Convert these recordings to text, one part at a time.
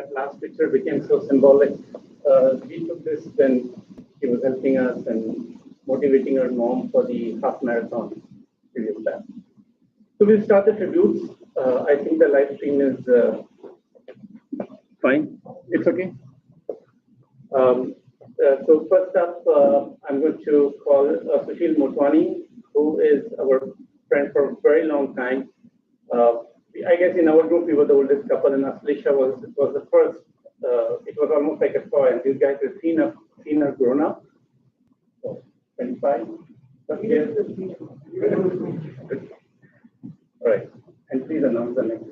that last picture became so symbolic. We took this when he was helping us and motivating our mom for the half marathon previous time. So we'll start the tributes. I think the live stream is fine. It's okay. So first up, I'm going to call Sushil Motwani, who is our friend for a very long time. I guess in our group we were the oldest couple, and Ashlesha was the first. It was almost like a toy, and these guys have seen her grown up. So 25. All right, and please announce the next.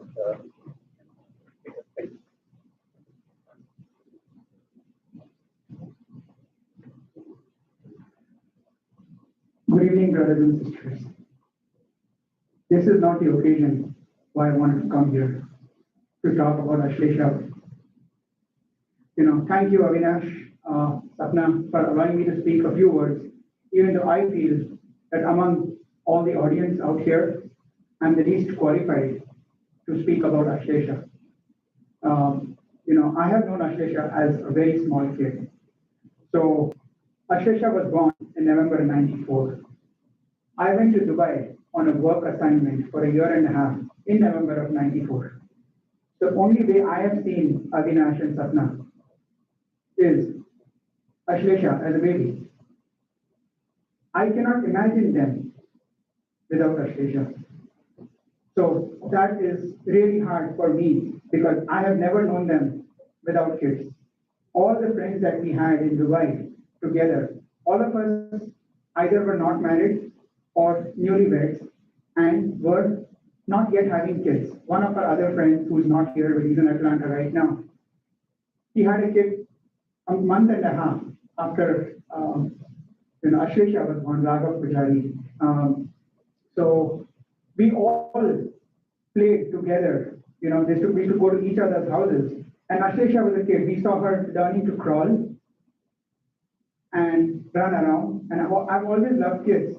Good evening, brothers and sisters. This is not the occasion why I wanted to come here to talk about Ashlesha. Thank you, Avinash, Sapna, for allowing me to speak a few words, even though I feel that among all the audience out here, I'm the least qualified to speak about Ashlesha. I have known Ashlesha as a very small kid. So Ashlesha was born in November '94. I went to Dubai on a work assignment for a year and a half in November of '94. The only way I have seen Avinash and Sapna is Ashlesha as a baby. I cannot imagine them without Ashlesha. So that is really hard for me because I have never known them without kids. All the friends that we had in Dubai together, all of us either were not married or newlyweds and were not yet having kids. One of our other friends who's not here, but he's in Atlanta right now, he had a kid a month and a half after Ashlesha was born, Raghav Pujari. So we all played together. We used to go to each other's houses. And Ashlesha was a kid. We saw her learning to crawl and run around. And I've always loved kids.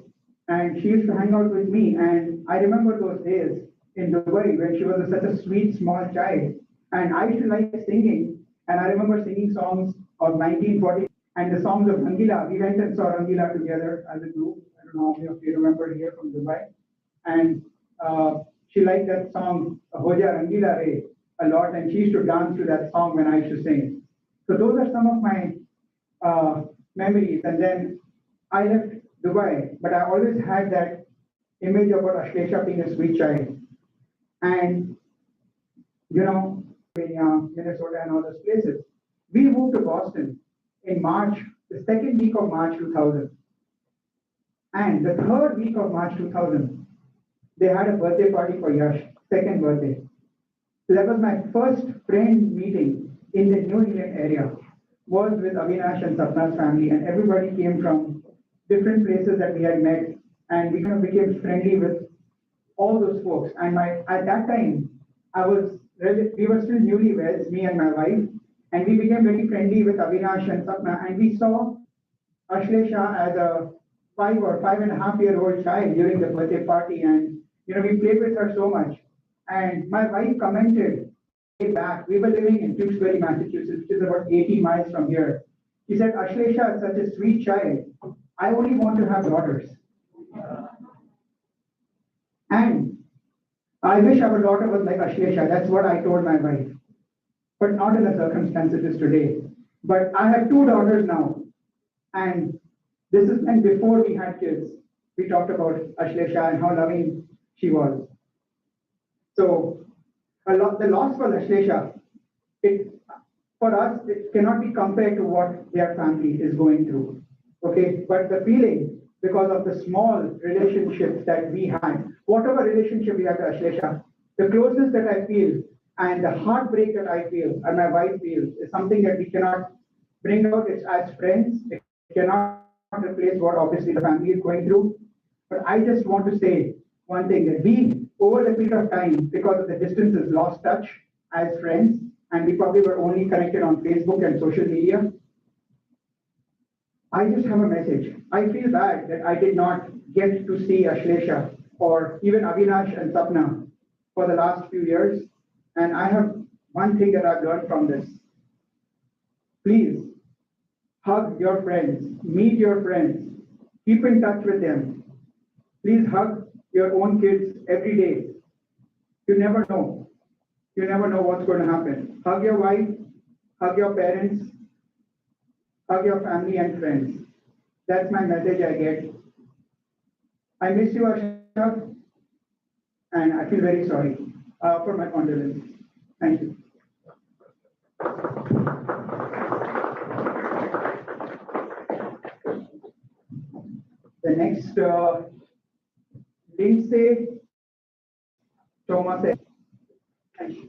And she used to hang out with me. And I remember those days in Dubai when she was such a sweet, small child. And I used to like singing. And I remember singing songs of 1940 and the songs of Rangila. We went and saw Rangila together as a group. I don't know how many of you remember here from Dubai. And she liked that song, Hoja Rangila Re, a lot. And she used to dance to that song when I used to sing. So those are some of my memories. And then I left Dubai, but I always had that image about Ashlesha being a sweet child. And, Minnesota and all those places. We moved to Boston in March, the second week of March 2000. And the third week of March 2000, they had a birthday party for Yash, second birthday. So that was my first friend meeting in the New England area, was with Avinash and Sapna's family, and everybody came from different places that we had met, and we kind of became friendly with all those folks. And at that time, we were still newlyweds, me and my wife, and we became very friendly with Avinash and Sapna, and we saw Ashlesha as a 5 or 5.5-year-old child during the birthday party, and we played with her so much. And my wife commented back, we were living in Tewksbury, Massachusetts, which is about 80 miles from here. She said, Ashlesha is such a sweet child. I only want to have daughters. And I wish our daughter was like Ashlesha. That's what I told my wife. But not in the circumstances it is today. But I have 2 daughters now. And this is when before we had kids, we talked about Ashlesha and how loving she was. So the loss for Ashlesha, for us, it cannot be compared to what their family is going through. Okay, but the feeling, because of the small relationships that we had, whatever relationship we had to Ashlesha, the closeness that I feel and the heartbreak that I feel and my wife feels is something that we cannot bring out as friends. It cannot replace what obviously the family is going through. But I just want to say one thing, that we, over the period of time, because of the distances, lost touch as friends, and we probably were only connected on Facebook and social media. I just have a message. I feel bad that I did not get to see Ashlesha or even Avinash and Sapna for the last few years. And I have one thing that I've learned from this, please hug your friends, meet your friends, keep in touch with them. Please hug your own kids every day. You never know. You never know what's going to happen. Hug your wife, hug your parents, hug your family and friends. That's my message I get. I miss you, Ashlesha, and I feel very sorry for my condolences. Thank you. The next, Lindsay Thomas. Thank you.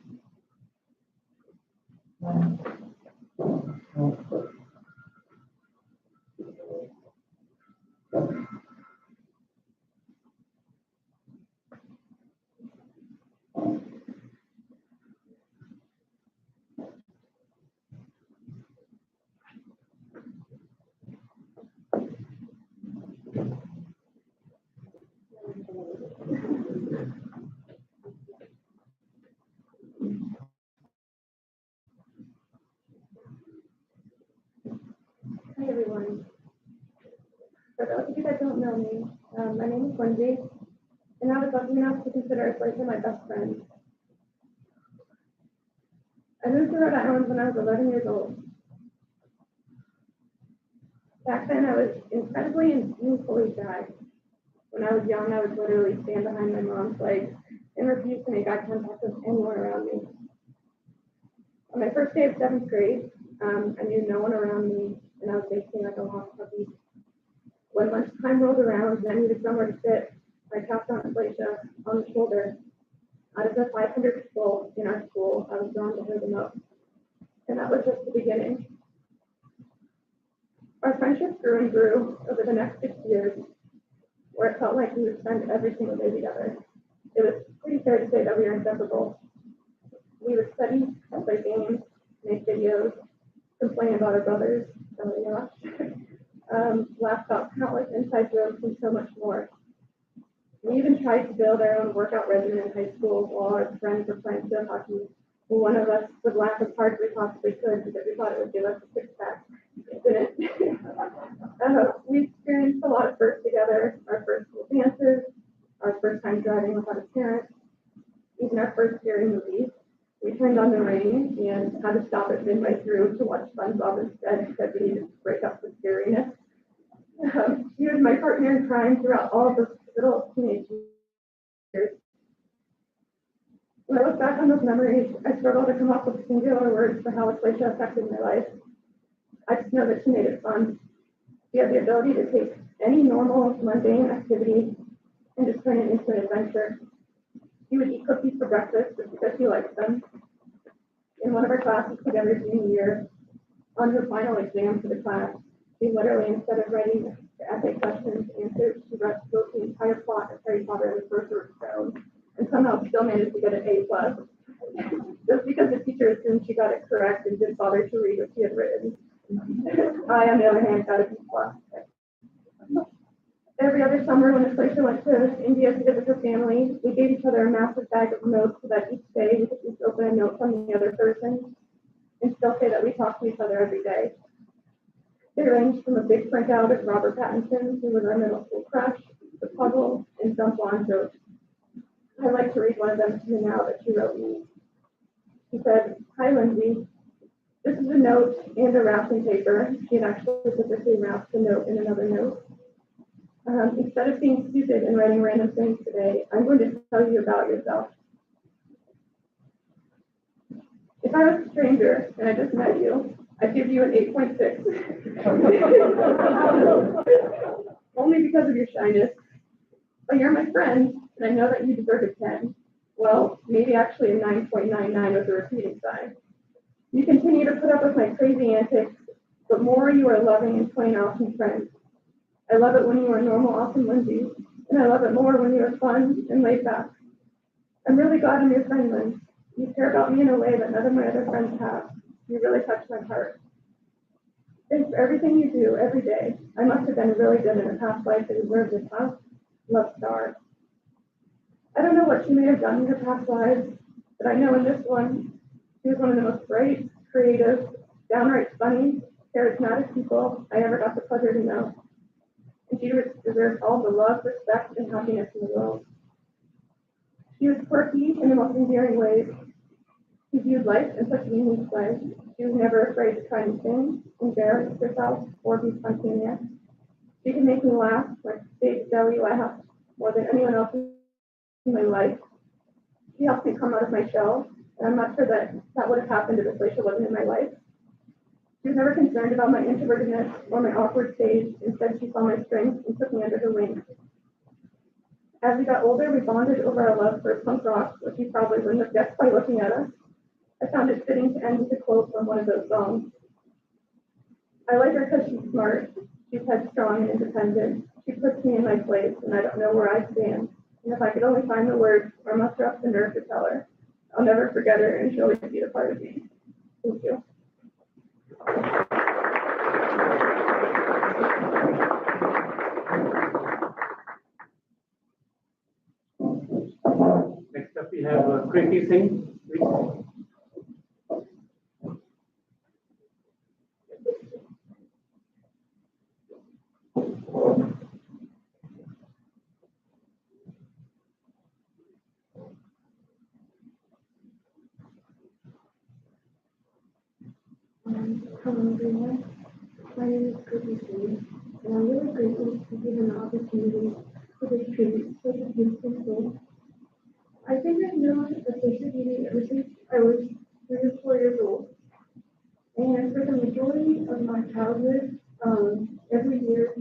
Hi everyone. For those of you that don't know me, my name is Lindsay, and I was lucky enough to consider Ashlesha my best friend. I moved to Rhode Island when I was 11 years old. Back then, I was incredibly and painfully shy. When I was young, I would literally stand behind my mom's legs and refuse to make eye contact with anyone around me. On my first day of 7th grade, I knew no one around me, and I was basically like a lost puppy. When lunchtime rolled around and I needed somewhere to sit, I tapped on Ashlesha on the shoulder. Out of the 500 people in our school, I was drawn to her the most. And that was just the beginning. Our friendship grew and grew over the next 6 years, where it felt like we would spend every single day together. It was pretty fair to say that we were inseparable. We would study, play games, make videos, complain about our brothers, laugh about countless inside jokes and so much more. We even tried to build our own workout regimen in high school while our friends were playing field hockey. One of us would laugh as hard as we possibly could because we thought it would give us a six-pack. It didn't. We experienced a lot of firsts together, our first school dances, our first time driving without a parent, even our first scary movies. We turned on the rain and had to stop it midway through to watch SpongeBob instead because we needed to break up the scariness. He was my partner in crime throughout all of those little teenage years. When I look back on those memories, I struggle to come up with singular words for how Ashlesha affected my life. I just know that she made it fun. She had the ability to take any normal, mundane activity and just turn it into an adventure. She would eat cookies for breakfast just because she liked them. In one of our classes together junior year, on her final exam for the class, she literally, instead of writing the essay questions and answers, she wrote the entire plot of Harry Potter and the Sorcerer's Stone, and somehow still managed to get an A+. Just because the teacher assumed she got it correct and didn't bother to read what she had written. I, on the other hand, got a B+. Every other summer when Ashlesha went to India to visit her family, we gave each other a massive bag of notes so that each day we could each open a note from the other person and still say that we talked to each other every day. They ranged from a big print out of Robert Pattinson, who was our middle school crush, to puzzles and dumb blonde jokes. I'd like to read one of them to you now that she wrote me. She said, "Hi, Lindsay. This is a note and a wrapping paper." She had actually physically wrapped the note in another note. Instead of being stupid and writing random things today, I'm going to tell you about yourself. If I was a stranger and I just met you, I'd give you an 8.6. Only because of your shyness. But you're my friend, and I know that you deserve a 10. Well, maybe actually a 9.99 with a repeating sign. You continue to put up with my crazy antics, but more you are loving and plain awesome friend. I love it when you are normal, awesome Lindsay, and I love it more when you are fun and laid back. I'm really glad I'm your friend, Lynn. You care about me in a way that none of my other friends have. You really touch my heart. Thanks for everything you do every day. I must have been really good in a past life to deserve this, huh? Love, Star. I don't know what she may have done in her past lives, but I know in this one, She was one of the most bright, creative, downright funny, charismatic people I ever got the pleasure to know. And she deserves all the love, respect, and happiness in the world. She was quirky in the most endearing ways. She viewed life in such a unique way. She was never afraid to try new things, embarrass herself, or be spontaneous. She could make me laugh, like big belly laugh, more than anyone else in my life. She helped me come out of my shell, and I'm not sure that would have happened if Ashlesha wasn't in my life. She was never concerned about my introvertedness or my awkward stage. Instead, she saw my strengths and took me under her wing. As we got older, we bonded over our love for punk rock, which you probably wouldn't have guessed by looking at us. I found it fitting to end with a quote from one of those songs. I like her because she's smart, she's headstrong and independent. She puts me in my place, and I don't know where I stand. And if I could only find the words or muster up the nerve to tell her, I'll never forget her, and she'll always be a part of me. Thank you. Next up, we have Kriti Singh. Please. Hello, everyone. My name is Kriti Singh, and I'm really grateful to be given the opportunity for this tribute to such a beautiful soul. I think I've known Ashlesha Didi ever since I was 3 or 4 years old. And for the majority of my childhood, every year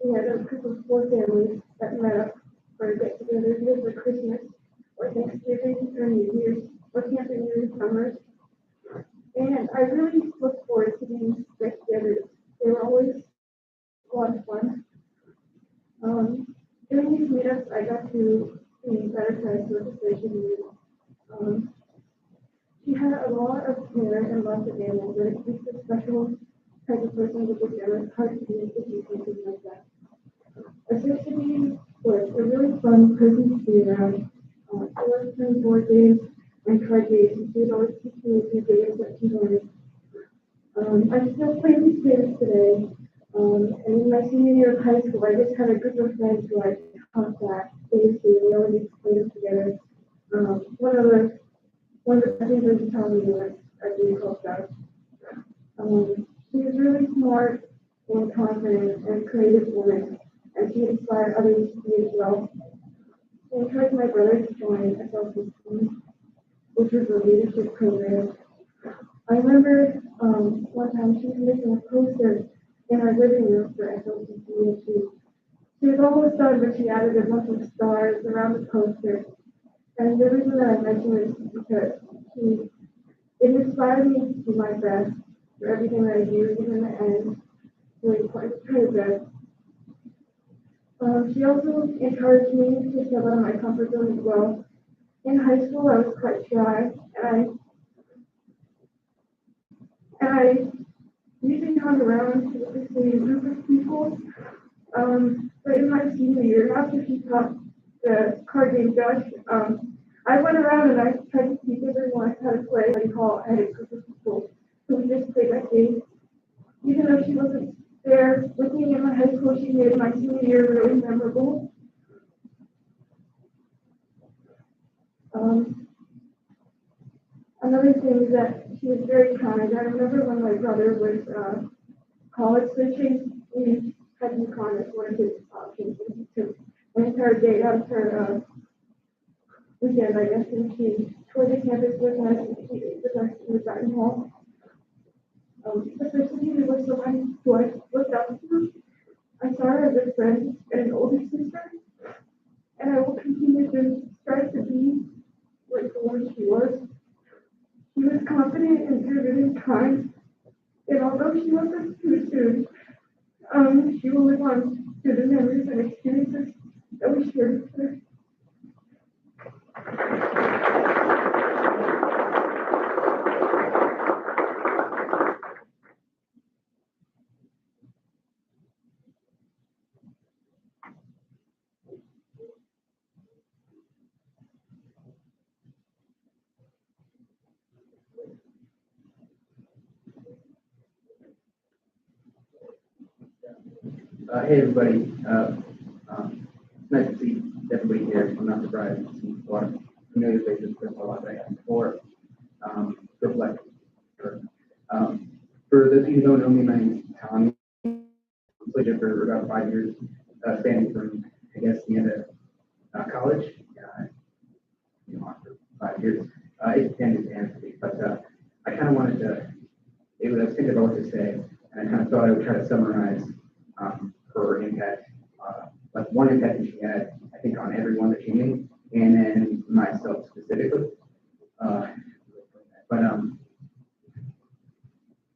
we had a group of 4 families that met up for a get together, either for Christmas or Thanksgiving or New Year's or camping in the summers. And I really look forward to these get-togethers. They were always a lot of fun. During these meetups, I got to be better friends with Ashlesha Didi. She had a lot of care and lots of animals, and she's a special type of person with this, and it's hard to be able to do something like that. Ashlesha Didi was a really fun person to be around. She loved playing board games and card games, and she would always teach me a few games that she learned. I still play these games today, and in my senior year of high school, I just had a group of friends who I taught that games to, and we always used to play them together. One of the things that you tell me was a game called that. She was really smart and confident and creative woman, and she inspired others to be as well. She encouraged my brother to join SLC team, which was a leadership program. I remember one time she was making a poster in our living room for SLCC, and she was almost done, but she added a bunch of stars around the poster. And the reason that I mention this is because it inspired me to do my best for everything that I do, even in the end, doing quite her best. She also encouraged me to step out of my comfort zone as well. In high school, I was quite shy, and I usually hung around with the same group of people. But in my senior year, after she taught the card game Dutch, I went around and I tried to teach everyone how to play what you call at a group of people. So we just played that game. Even though she wasn't there with me in my high school, she made my senior year really memorable. Another thing is that she was very kind. I remember when my brother was college switching, we had UConn as one of his options, and he took an entire day out of her weekend, I guess, and she toured the campus with us, and she ate with us in the garden hall. Especially she was someone who I looked up to. I saw her as a friend and an older sister, and I will continue to strive to be like the one she was. She was confident and driven and kind, and although she left us too soon, she will live on through the memories and experiences that we shared with her. Hey everybody, it's nice to see everybody here. I'm not surprised to see a lot of familiar faces for a lot that I had before. Reflect. For those of you who don't know me, my name is Tommy. I've played it for about 5 years, spanning from, I guess, the end of college. For 5 years. It ended annually, but I kind of wanted to, I was thinking about what to say, and I kind of thought I would try to summarize her impact, like one impact that she had, I think, on everyone that she made, and then myself specifically. But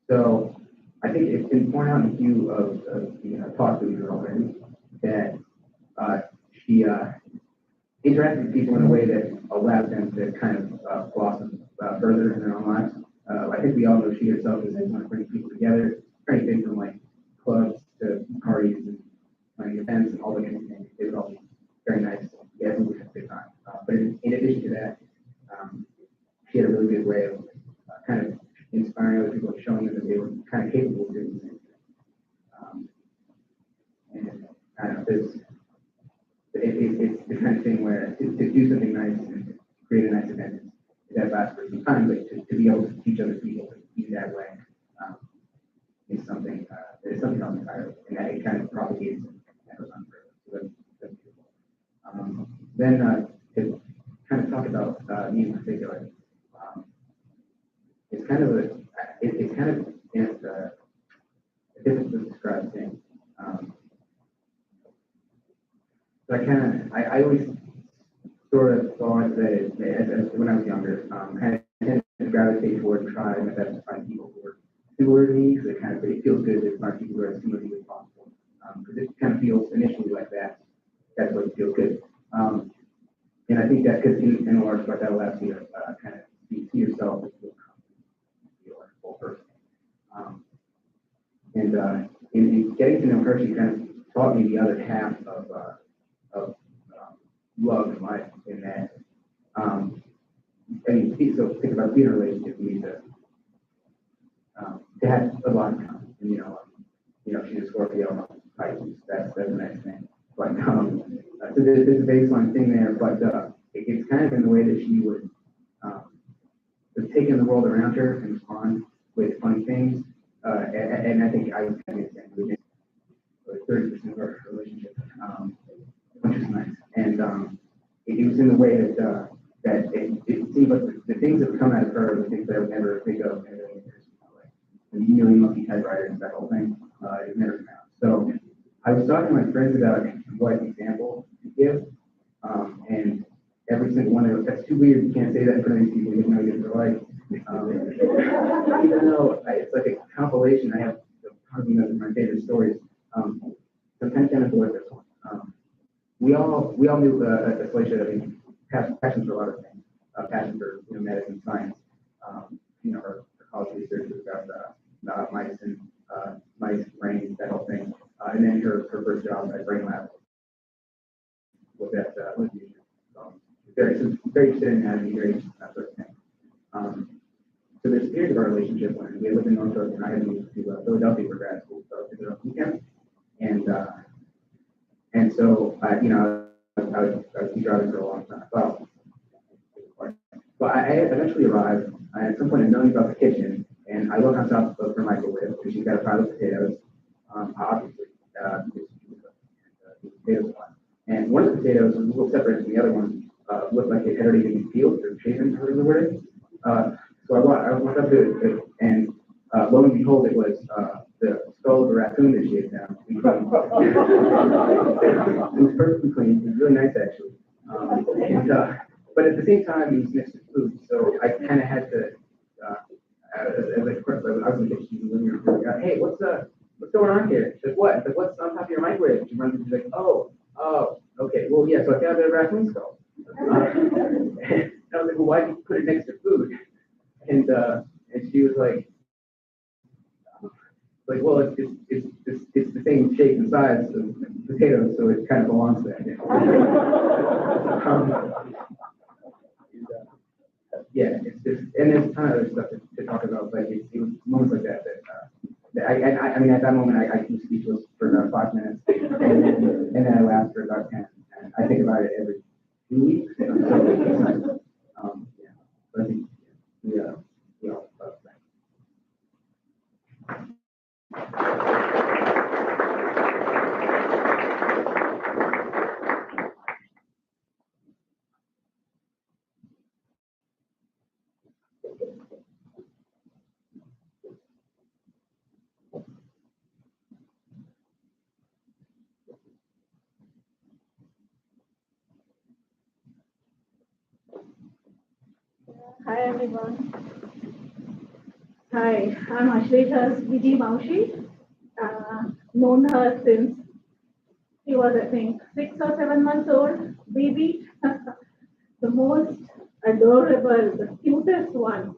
so I think it's been pointed out in a few of the talks that we heard already that she interacted with people in a way that allowed them to kind of blossom further in their own lives. I think we all know she herself is one to bring people together, anything from like clubs to parties and planning events and all the different things. They would all be very nice. Yeah, we would have a good time. But in addition to that, she had a really good way of kind of inspiring other people and showing them that they were kind of capable of doing things. And I don't know, it's the kind of thing where to do something nice and create a nice event is that lasts for some time, but to be able to teach other people to be that way is something else entirely, and that it kind of propagates and goes on forever. So that's beautiful. Then to kind of talk about me in particular, it's kind of a difficult to describe thing. So I always sort of thought that as when I was younger, kind of tended to gravitate towards trying my best to find people who were similar to me, because it feels good to find people who are as similar to you as possible. Because it kind of feels initially like that. That's what feels good. And I think that because in a large part that allows you to kind of see yourself as a whole person. And in getting to know her, she kind of taught me the other half of love in life, in that so think about being in a relationship, you need to have a lot of time. And she's a Scorpio, Pisces, that's the next thing. But so there's a baseline thing there, but it's kind of in the way that she would take in the world around her and respond with funny things. And I think I was kind of the same. 30% of our relationship, which is nice. And it was in the way that it seemed like the things that would come out of her, the things that I would never think of in a million years, like the million monkey typewriters, that whole thing, it never came out. So I was talking to my friends about what example to give, and every single one of them, that's too weird, you can't say that in front of these people, you have no idea what they're like. Even though it's like a compilation, I have probably my favorite stories. Sometimes kind of like this one. We all knew Ashlesha, I mean, passion for a lot of things. Passion for medicine, science. Her college research was about mice and mice, brains, that whole thing. And then her first job at Brain Lab was at Lithuania. Very interested in anatomy, very interested in that sort of thing. So there's a period of our relationship when we lived in Norfolk and I had moved to Philadelphia for grad school, so I was visiting on weekends. And so I was driving for a long time. Well, I eventually arrived. At some point, I known about the kitchen, and I look on top of her microwave, and she's got a pile of potatoes, obviously, the potatoes one. And one of the potatoes was a little separate from the other one. Looked like it had already been peeled or shaven, however the word is. So I walked up to it, and lo and behold, it was the skull of a raccoon that she had found. It was perfectly clean. It was really nice, actually. But at the same time, it was mixed with food, so I kind of had to, as a course, I was in the kitchen in the living room. Hey, what's going on here? She said, what? I said, what's on top of your microwave? She runs and she's like, oh, okay, well, yeah, so I found a raccoon skull. And I was like, well, why did you put it next to food? And she was like, well, it's the same shape and size of potatoes, so it kind of belongs there. Yeah, it's just, and there's a ton of other stuff to talk about, but it was moments like that I mean, at that moment, I was speechless for about 5 minutes, and then I laugh for about 10. And I think about it every 2 weeks. So it's like, yeah, but I think we all love that. Hi everyone. Hi, I'm Ashlesha's Viji Maushi. Known her since she was, I think, 6 or 7 months old, baby. The most adorable, the cutest one.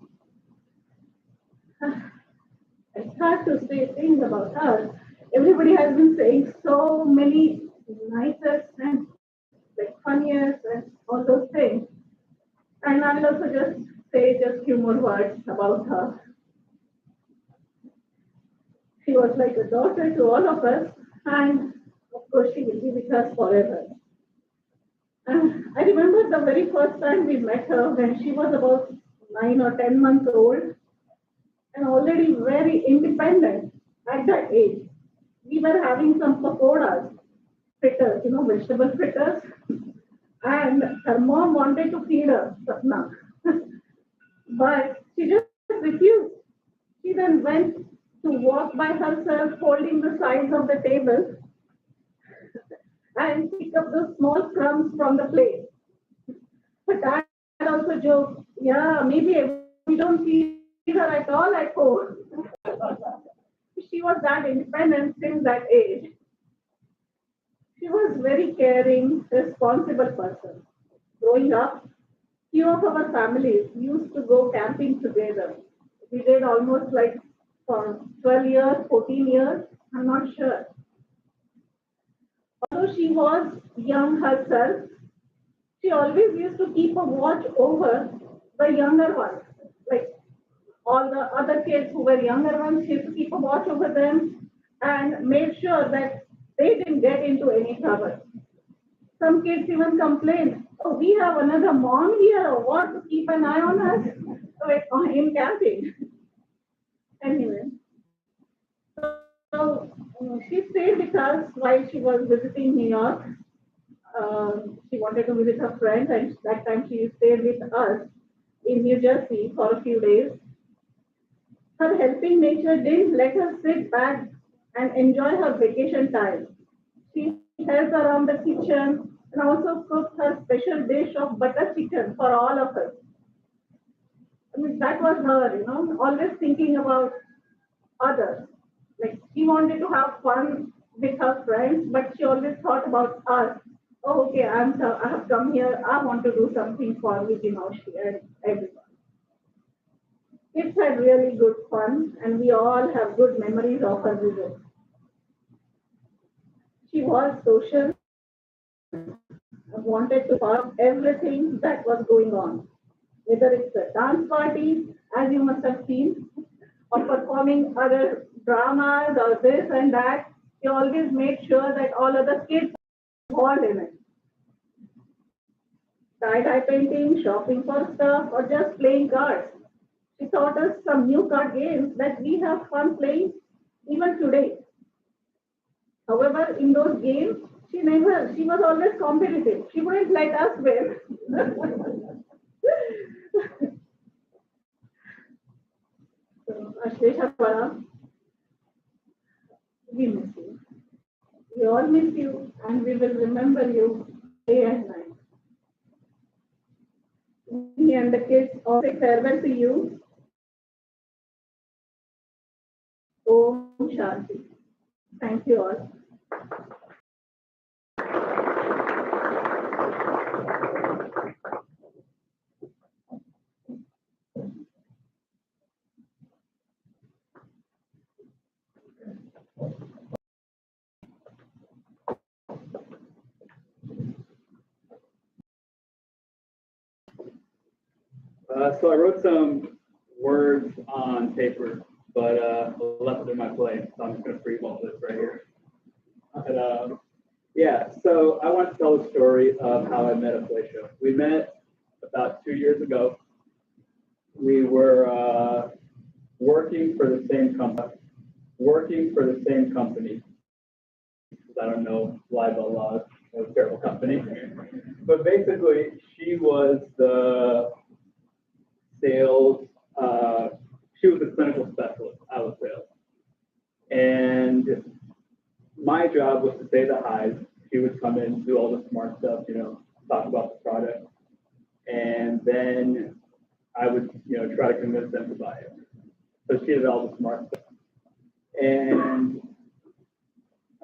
It's hard to say things about her. Everybody has been saying so many nicest and like funniest and all those things. And I will also just say just few more words about her. She was like a daughter to all of us, and of course she will be with us forever. I remember the very first time we met her when she was about 9 or 10 months old and already very independent at that age. We were having some pakoras, fritters, vegetable fritters, and her mom wanted to feed her, Sapna. But she just refused. She then went to walk by herself, holding the sides of the table and pick up the small crumbs from the plate. But dad also joked, yeah, maybe we don't see her at all at home. She was that independent since that age. She was very caring, responsible person. Growing up, few of our families used to go camping together. We did almost like for 12 years, 14 years, I'm not sure. Although she was young herself, she always used to keep a watch over the younger ones. Like all the other kids who were younger ones, she used to keep a watch over them and made sure that they didn't get into any trouble. Some kids even complained, oh, we have another mom here, or what, to keep an eye on us in camping. Anyway, so she stayed with us while she was visiting New York. She wanted to visit her friends, and that time she stayed with us in New Jersey for a few days. Her helping nature didn't let her sit back and enjoy her vacation time. She helped around the kitchen and also cooked her special dish of butter chicken for all of us. I mean, that was her, always thinking about others. Like she wanted to have fun with her friends, but she always thought about us. Oh, okay, I have come here. I want to do something for Vijay Maushi and everyone. Kids had really good fun, and we all have good memories of her visit. She was social, wanted to part of everything that was going on, whether it's a dance party, as you must have seen, or performing other dramas or this and that. She always made sure that all other kids were involved in it. Tie-dye painting, shopping for stuff, or just playing cards. She taught us some new card games that we have fun playing even today. However, in those games, she was always competitive. She wouldn't let us win. So, Ashlesha Para, we miss you. We all miss you, and we will remember you day and night. Me and the kids all say farewell to you. Om Shanti. Thank you all. So I wrote some words on paper, but left it in my plate. So I'm just going to freeball this right here. But, yeah, so I want to tell the story of how I met Ashlesha. We met about 2 years ago. We were working for the same company. I don't know libel laws, it was a terrible company. But basically, she was the sales, she was a clinical specialist. I was sales. And my job was to say the highs. She would come in, do all the smart stuff, talk about the product. And then I would, try to convince them to buy it. So she did all the smart stuff. And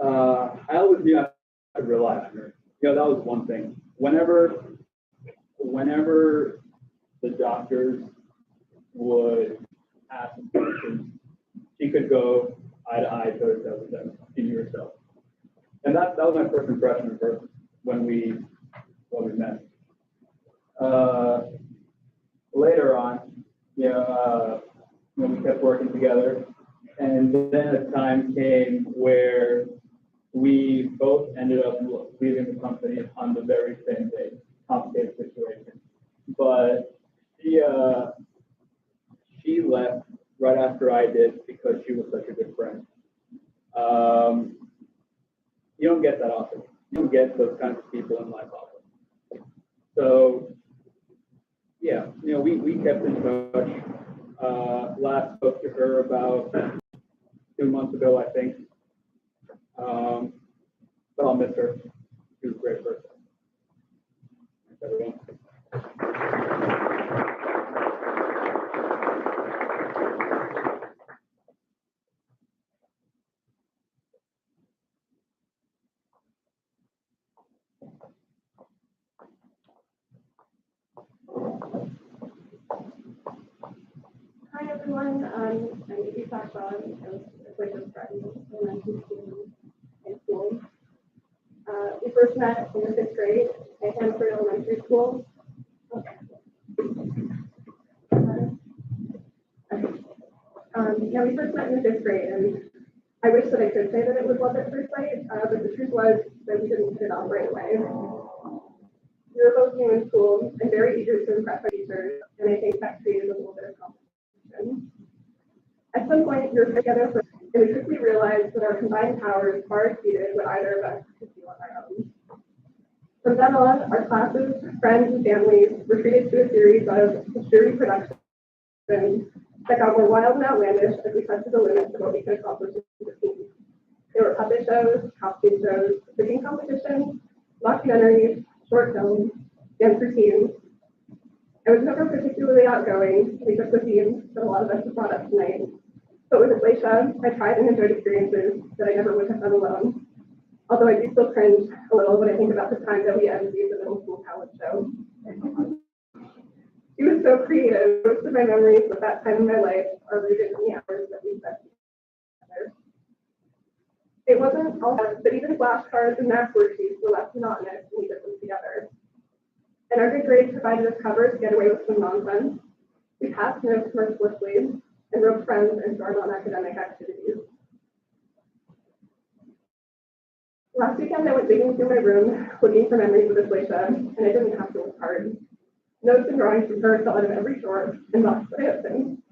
I always knew I could rely on her. That was one thing. Whenever the doctors would ask questions, she could go eye to eye, toe to toe with them. She knew herself. And that was my first impression of her when we met. Later on, when we kept working together, and then a time came where we both ended up leaving the company on the very same day. Complicated situation, but she left right after I did because she was such a good friend. You don't get that often. You don't get those kinds of people in life often. So, yeah, we kept in touch. Last spoke to her about 2 months ago, I think. But I'll miss her. She was a great person. Thanks, everyone. Hi everyone, I'm Ashlesha. I was a Ashlesha's friend when I was in school. We first met in the 5th grade at Hanford Elementary School. We first met in the 5th grade, and I wish that I could say that it was love at first sight, but the truth was that we didn't hit it off right away. We were both new in school and very eager to impress our teachers, and I think that created a little bit of competition. At some point, we were together and we quickly realized that our combined powers far exceeded what either of us could do on our own. From then on, our classes, friends, and families were treated to a series of jury productions that got more wild and outlandish as we tested the limits of what we could accomplish as a team. There were puppet shows, costume shows, cooking competitions, documentaries, short films, dance routines. I was never particularly outgoing, we took the themes that a lot of us have brought up tonight. But with Ashlesha, I tried and enjoyed experiences that I never would have done alone. Although I do still cringe a little when I think about the time that we emceed the middle school talent show. She was so creative. Most of my memories of that time in my life are rooted in the hours that we spent together. It wasn't all that, but even flashcards and math worksheets were less monotonous when we did them together. And our good grades provided us cover to get away with some nonsense. We passed notes mercilessly and wrote friends into our non-academic activities. Last weekend, I went digging through my room, looking for memories of Ashlesha, and I didn't have to look hard. Notes and drawings from her fell out of every drawer and box that I opened.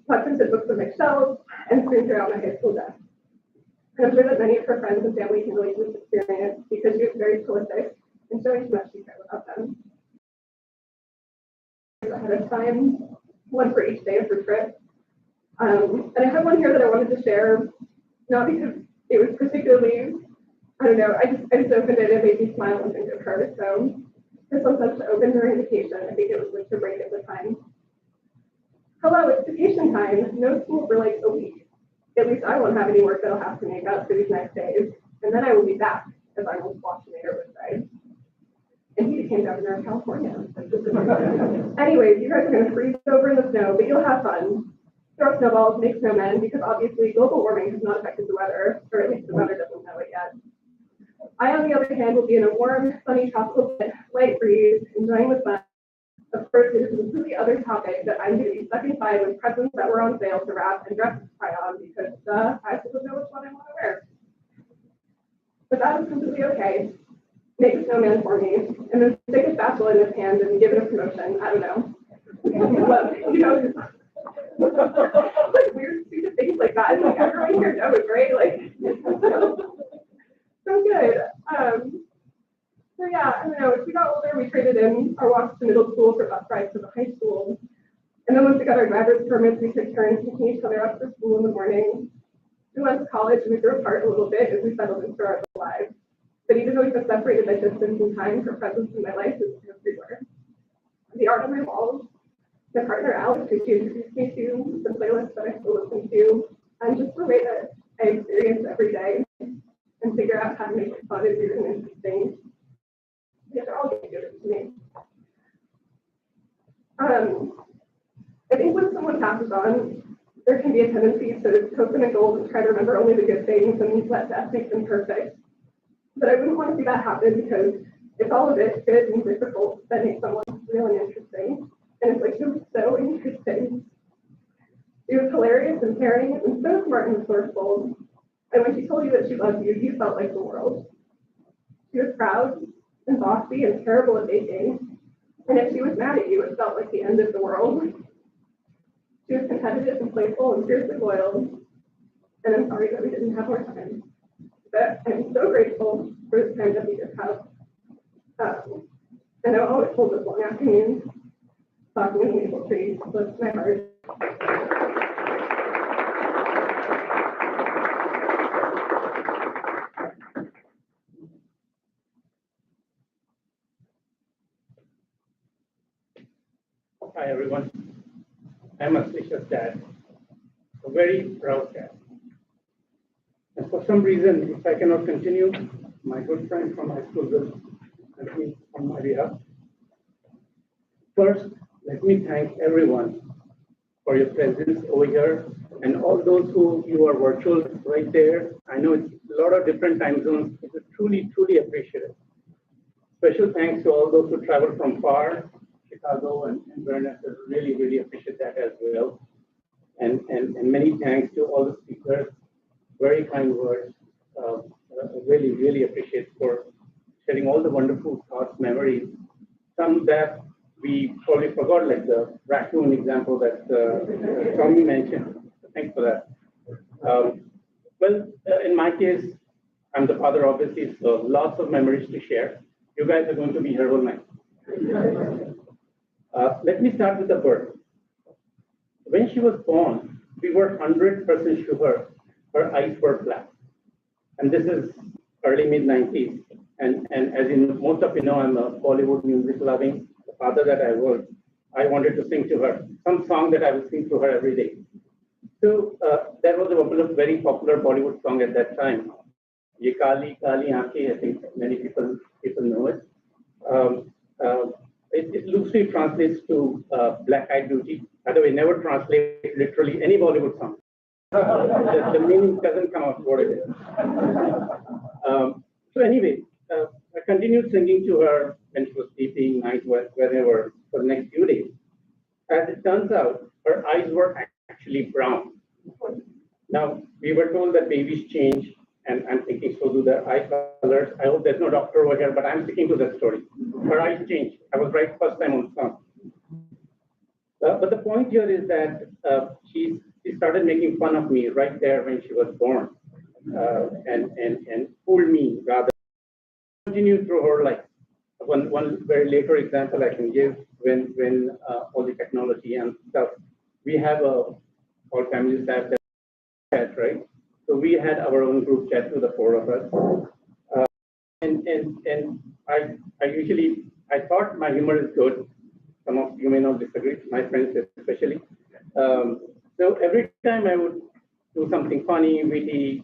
Printed books on my shelves and screened throughout my high school desk. And I'm sure that many of her friends and family can relate to this experience because she was very prolific and showing too much she cared about them. Ahead of time, one for each day of her trip. And I have one here that I wanted to share, not because it was particularly, I don't know, I just opened it and it made me smile and think of her. So this one says to open her invitation. I think it was winter break at the time. Hello, it's vacation time. No school for like a week. At least I won't have any work that I'll have to make up for these next days. And then I will be back, as I will watch later would say. And he became governor of California. Anyways, you guys are going to freeze over in the snow, but you'll have fun. Throw snowballs, make snowmen, because obviously global warming has not affected the weather, or at least the weather doesn't know it yet. I, on the other hand, will be in a warm, sunny tropical light breeze, enjoying the sun. Of course, it is a completely other topic that I'm going to be stuck inside with presents that were on sale to wrap and dresses to try on because I still don't know which one I want to wear. But that was completely okay. Make a snowman for me, and then stick a spatula in his hand and give it a promotion. I don't know. But, you know, like weird, stupid things like that. And like everyone here knows, right? Like, so good. So yeah, I don't know. As we got older, we traded in our walks to middle school for bus rides to the high school. And then once we got our driver's permits, we took turns picking each other up for school in the morning. We went to college and we grew apart a little bit as we settled into our lives. But even though we got separated by distance and time, her presence in my life is everywhere. The art on my walls, my partner Alex, who she introduced me to, the playlist that I still listen to, and just the way that I experience every day and figure out how to make it fun and weird and interesting. They're all really good to me. I think when someone passes on, there can be a tendency to cope in a goal and try to remember only the good things and let death make them perfect. But I wouldn't want to see that happen because it's all of it good and difficult that makes someone really interesting. And it's like, she was so interesting. She was hilarious and caring and so smart and resourceful. And when she told you that she loved you, you felt like the world. She was proud and bossy and terrible at baking. And if she was mad at you, it felt like the end of the world. She was competitive and playful and fiercely loyal. And I'm sorry that we didn't have more time. But I'm so grateful for the time that we did have. And I'll always hold this long afternoons talking in the maple tree close to my heart. Hi, everyone. I'm Ashlesha's dad, a very proud dad. And for some reason, if I cannot continue, my good friend from high school will continue on my behalf. First, let me thank everyone for your presence over here and all those who you are virtual right there. I know it's a lot of different time zones. It is truly, truly appreciated. Special thanks to all those who traveled from far, Chicago and Vernon. Really, really appreciate that as well. And many thanks to all the speakers. Very kind words. Really, really appreciate for sharing all the wonderful thoughts, memories. Some that we probably forgot, like the raccoon example that Tommy mentioned. Thanks for that. In my case, I'm the father, obviously, so lots of memories to share. You guys are going to be here all night. Let me start with the birth. When she was born, we were 100% sure her eyes were black. And this is early mid-90s. And as in most of you know, I'm a Bollywood music loving the father that I was. I wanted to sing to her some song that I would sing to her every day. So that was a very popular Bollywood song at that time. Ye Kali Kali Aankhein, I think many people know it. It loosely translates to Black Eyed Beauty. By the way, never translate literally any Bollywood song. The meaning doesn't come out what it is. So anyway, I continued singing to her when she was sleeping, night, whenever, for the next few days. As it turns out, her eyes were actually brown. Now, we were told that babies change, and I'm thinking, so do their eye colors. I hope there's no doctor over here, but I'm sticking to that story. Her eyes changed. I was right first time on song. But the point here is that she started making fun of me right there when she was born, and fooled me rather. Continued through her life. One very later example I can give when all the technology and stuff. We have all families have that chat, right? So we had our own group chat to the four of us, and I thought my humor is good. Some of you may not disagree, my friends especially. So every time I would do something funny, witty,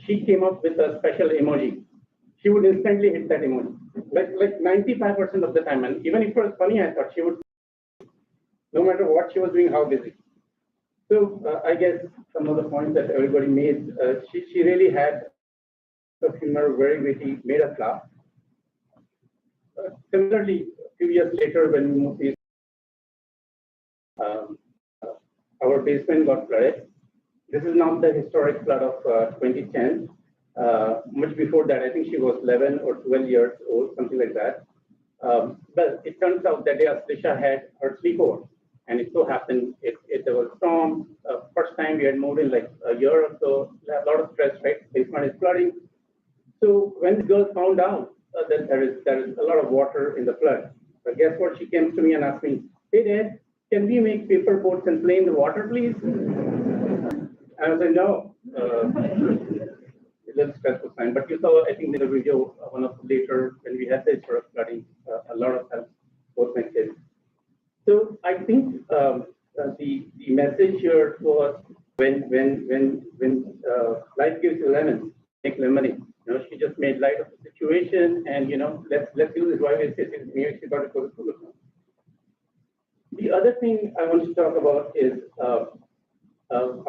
she came up with a special emoji. She would instantly hit that emoji, like 95% of the time. And even if it was funny, I thought she would, no matter what she was doing, how busy. So I guess some of the points that everybody made, she really had the humor, very witty, made us laugh. Similarly, a few years later, when we moved east, our basement got flooded. This is not the historic flood of 2010. Much before that, I think she was 11 or 12 years old, something like that. But it turns out that day Ashlesha had her sleepover, and it so happened there was a storm. First time we had moved in like a year or so, a lot of stress, right? Basement is flooding. So when the girl found out that there is a lot of water in the flood, guess what? She came to me and asked me, "Hey Dad, can we make paper boats and play in the water, please?" I was like, "No." A little stressful sign, but you saw, I think, in the video, one of the later when we had this sort of flooding, a lot of help, both my kids. So I think the message here was when life gives you lemons, make lemonade. She just made light of the situation, and let's use it while we're sitting. Maybe she got it for the school. The other thing I want to talk about is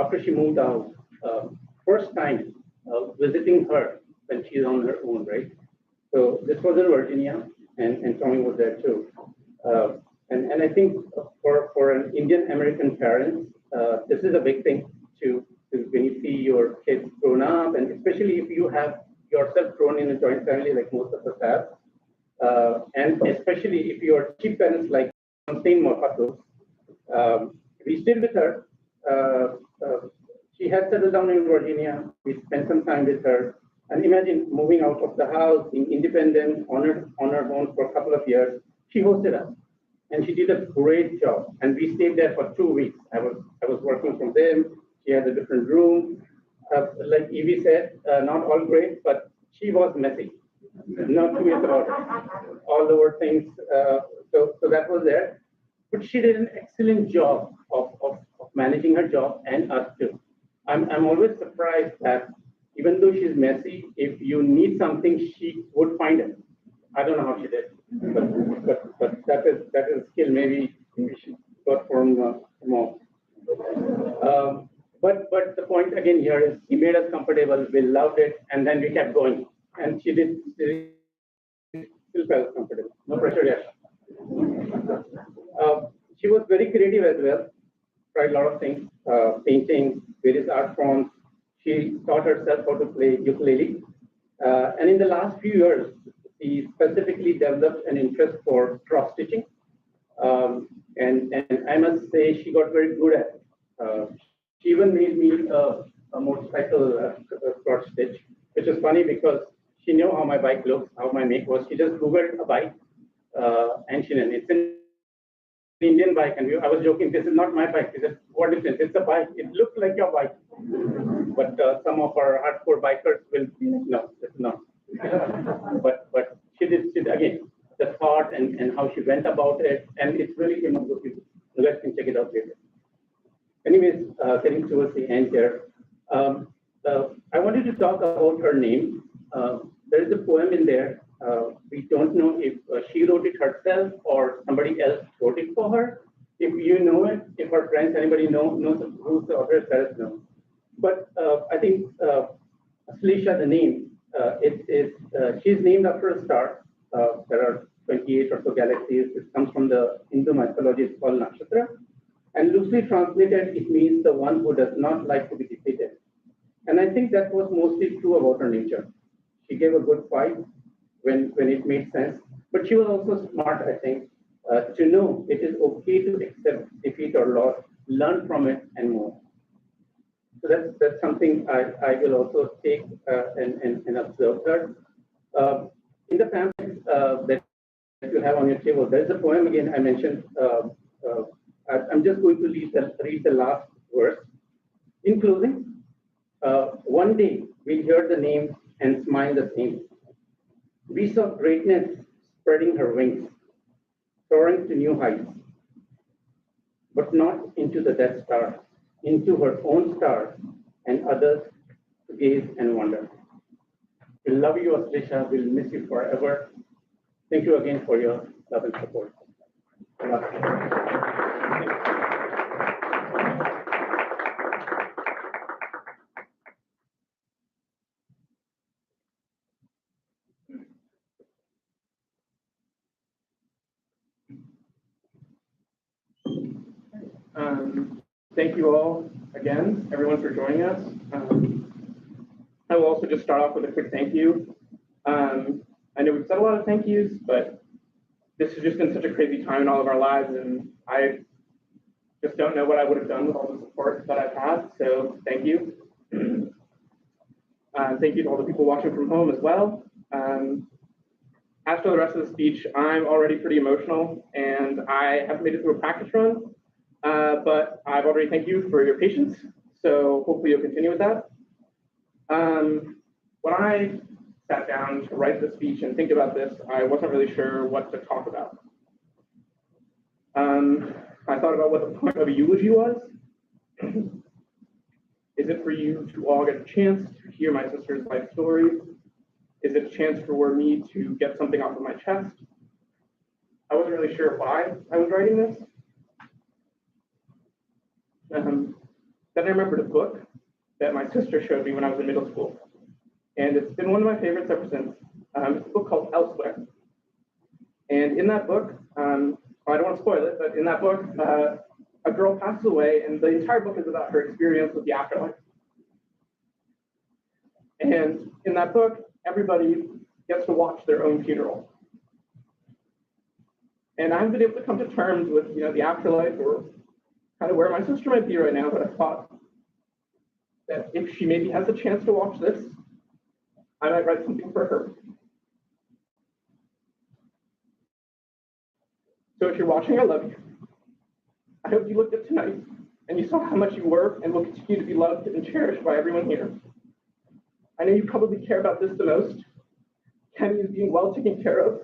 after she moved out, first time visiting her when she's on her own, right? So this was in Virginia, and Tommy was there too. And I think for an Indian American parent, this is a big thing to when you see your kids grown up, and especially if you have yourself grown in a joint family like most of us have, and especially if you are cheap parents like Same Mofato. We stayed with her. She had settled down in Virginia. We spent some time with her. And imagine moving out of the house, being independent, on her own for a couple of years. She hosted us, and she did a great job. And we stayed there for 2 weeks. I was working from them. She had a different room. Like Evie said, not all great, but she was messy. No two ways about it. All over things. So that was there. But she did an excellent job of managing her job and us too. I'm always surprised that even though she's messy, if you need something, she would find it. I don't know how she did, but that is a skill maybe we should got from mom. But the point again here is he made us comfortable. We loved it, and then we kept going. And she still felt comfortable. No pressure yet. She was very creative as well. Tried a lot of things, painting, various art forms. She taught herself how to play ukulele. And in the last few years, she specifically developed an interest for cross stitching. And I must say she got very good at it. She even made me a motorcycle cross stitch, which is funny because she knew how my bike looks, how my make was. She just Googled a bike, and she knew it's an Indian bike. And I was joking, this is not my bike. She said, what is this? It's a bike. It looks like your bike. But some of our hardcore bikers will, no, it's not. but she did again, the thought and how she went about it, and it really came up with you. You guys can check it out later. Anyways, getting towards the end here, I wanted to talk about her name. There is a poem in there. We don't know if she wrote it herself or somebody else wrote it for her. If you know it, if her friends, anybody knows who's the author, let us know. But I think Ashlesha, the name, she's named after a star. There are 28 or so galaxies. It comes from the Hindu mythology. It's called Nakshatra. And loosely translated, it means the one who does not like to be defeated. And I think that was mostly true about her nature. She gave a good fight when it made sense. But she was also smart, I think, to know it is okay to accept defeat or loss, learn from it, and move. So that's something I will also take and observe her. In the pamphlet that you have on your table, there's a poem again I mentioned. I'm just going to read the last verse. In closing, one day we'll hear the name and smile the same. We saw greatness spreading her wings, soaring to new heights, but not into the Death Star, into her own star and others to gaze and wonder. We love you, Ashlesha. We'll miss you forever. Thank you again for your love and support. Thank you all again, everyone, for joining us. I will also just start off with a quick thank you. I know we've said a lot of thank yous, but this has just been such a crazy time in all of our lives, and I just don't know what I would have done with all the support that I've had, so thank you. Thank you to all the people watching from home as well. As for the rest of the speech, I'm already pretty emotional, and I haven't made it through a practice run, but I've already thanked you for your patience, so hopefully you'll continue with that. When I sat down to write the speech and think about this, I wasn't really sure what to talk about. I thought about what the point of a eulogy was. Is it for you to all get a chance to hear my sister's life story? Is it a chance for me to get something off of my chest? I wasn't really sure why I was writing this. Then I remembered a book that my sister showed me when I was in middle school. And it's been one of my favorites ever since. It's a book called Elsewhere. And in that book, I don't want to spoil it, but in that book, a girl passes away, and the entire book is about her experience with the afterlife. And in that book, everybody gets to watch their own funeral. And I haven't been able to come to terms with, the afterlife or kind of where my sister might be right now, but I thought that if she maybe has a chance to watch this, I might write something for her. So if you're watching, I love you. I hope you looked at tonight and you saw how much you were and will continue to be loved and cherished by everyone here. I know you probably care about this the most. Kenny is being well taken care of.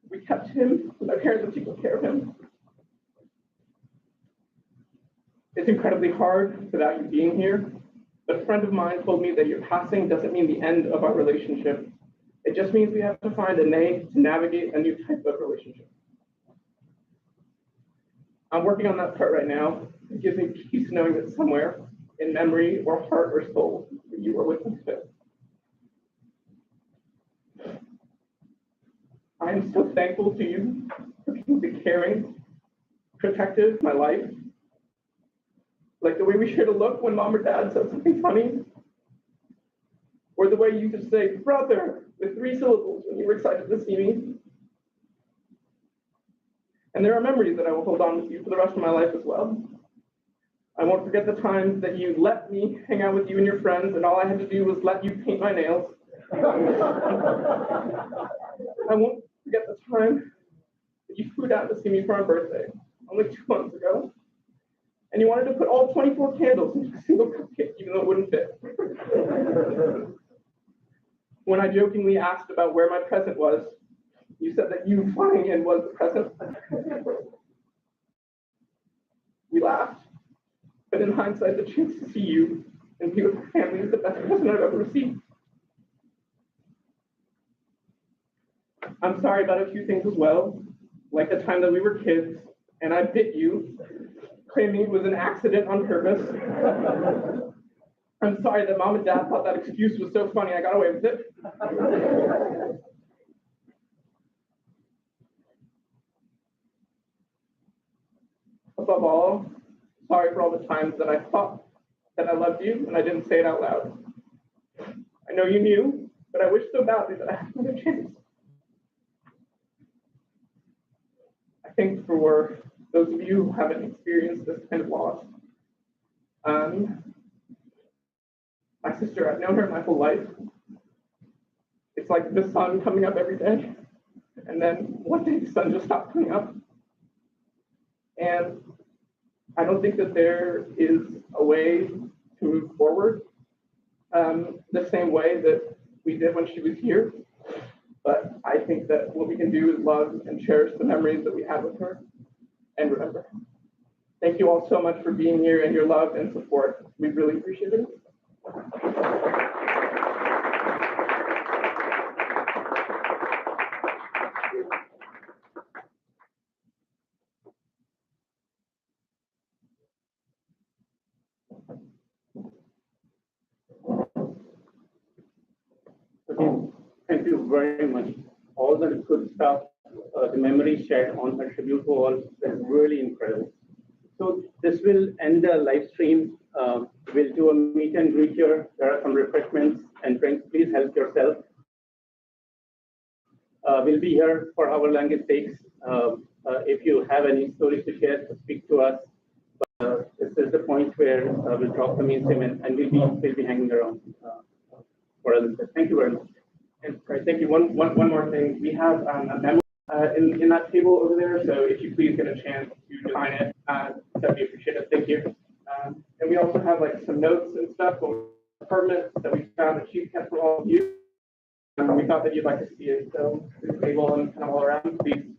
We kept him, my parents have taken care of him. It's incredibly hard without you being here, but a friend of mine told me that your passing doesn't mean the end of our relationship. It just means we have to find a way to navigate a new type of relationship. I'm working on that part right now. It gives me peace knowing that somewhere, in memory or heart or soul, you are with me too. I am so thankful to you for being caring, protective, my life. Like the way we shared a look when mom or dad said something funny, or the way you could say brother with 3 syllables when you were excited to see me. And there are memories that I will hold on with you for the rest of my life as well. I won't forget the times that you let me hang out with you and your friends, and all I had to do was let you paint my nails. I won't forget the time that you flew down to see me for my birthday, only 2 months ago. And you wanted to put all 24 candles into a single cupcake, even though it wouldn't fit. When I jokingly asked about where my present was, you said that you flying in was the present. We laughed, but in hindsight, the chance to see you and be with your family is the best present I've ever received. I'm sorry about a few things as well, like the time that we were kids and I bit you, claiming it was an accident on purpose. I'm sorry that mom and dad thought that excuse was so funny I got away with it. Above all, sorry for all the times that I thought that I loved you and I didn't say it out loud. I know you knew, but I wish so badly that I had another chance. I think for those of you who haven't experienced this kind of loss, my sister, I've known her my whole life. It's like the sun coming up every day, and then one day the sun just stopped coming up. And I don't think that there is a way to move forward the same way that we did when she was here. But I think that what we can do is love and cherish the memories that we had with her and remember her. Thank you all so much for being here and your love and support. We really appreciate it. Again, thank you very much. All the good stuff, the memories shared on her tribute wall is really incredible. So this will end the live stream. We'll do a meet and greet here. There are some refreshments and drinks. Please help yourself. We'll be here for however long it takes. If you have any stories to share, speak to us. This is the point where we'll drop the mainstream and we'll be hanging around for others. Thank you very much. And sorry, thank you. One more thing. We have a memo in that table over there. So if you please get a chance to define it, that'd be appreciated. Thank you. And we also have like some notes and stuff from permits that we found that she's kept for all of you. We thought that you'd like to see it. So this table and kind of all around, please